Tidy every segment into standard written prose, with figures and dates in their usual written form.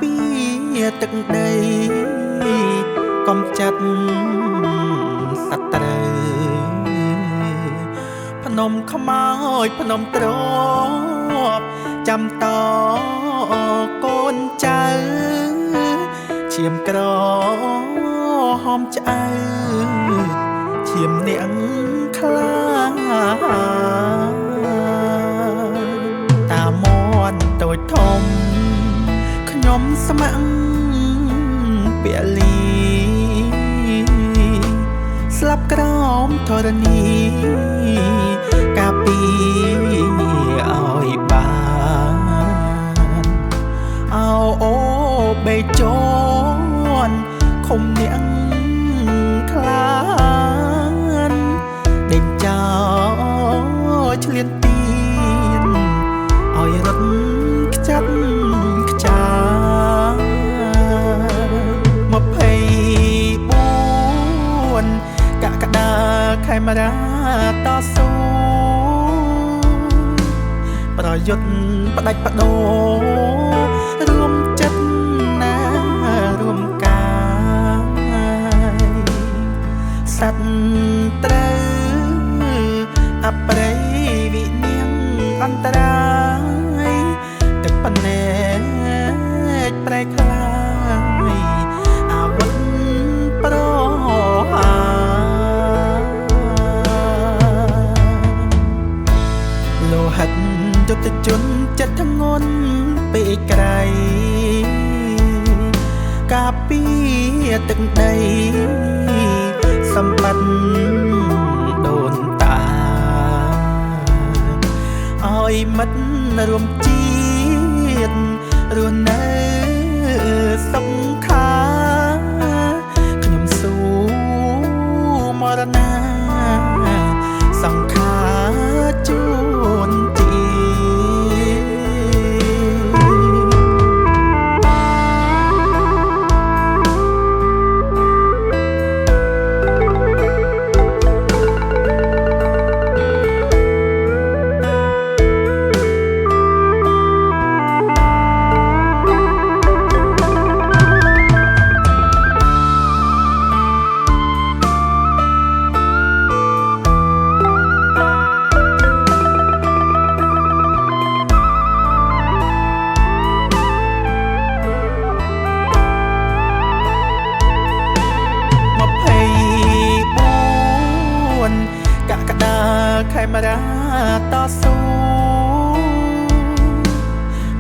ពីទឹកដីកំចាត់សត្រូវភ្នំខ្មោចភ្នំទ្របចាំតកូនចៅឈាមក្រហមឆ្អៅឈាមនាងខ្លាតាមនតូចធំខ្ញុំស្ម័គ្រពលីស្លាប់ក្រោមធរណីកាពីឲ្យបានអោអូបេជន់ខំនាងខ្លានដេញចោឆ្លៀនទៀនឲ្យរត់ខ្ចាត់ខ្ចា24កក្កដាខែមរាតស៊ូប្រយុទ្ធផ្ដាច់បដូររួមចិត្តណារួមកាយសត្វត្រូវអប្រ័យវិញ្ញាណអន្តរាយទឹកបណែកប្រែខ្លាយអាវុធប្រហាលោហិតយុទ្ធជនចិត្តធ្ងន់ពេកក្រៃកាពីទឹកដីសម្បត្តិដូនតាឲ្យមិត្តរួមជាតិរស់នៅសុខាខ្ញុំស៊ូមរណាសង្ខារជួនកក្កដាខែមរាតស៊ូ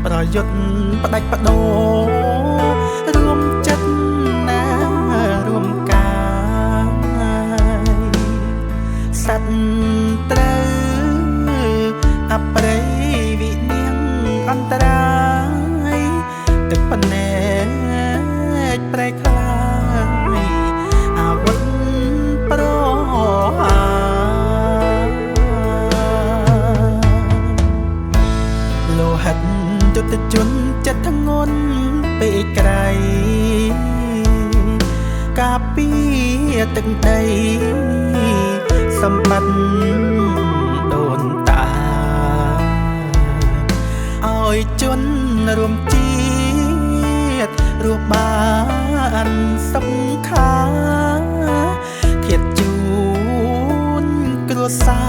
ប្រយុទ្ធផ្ដាច់បដូររួមចិត្តណារួមកាយសត្វត្រូវអប្រ័យវិញ្ញាណអន្តរាយទឹកបណែកប្រែខ្លាយអាវុធប្រហាលោហិតយុទ្ធជនចិត្តធ្ងន់ពេកក្រៃកាពីទឹកដីសម្បត្តិដូនតាឲ្យជនរួមជាតិរស់បានសុខាធៀបជូនគ្រួសារ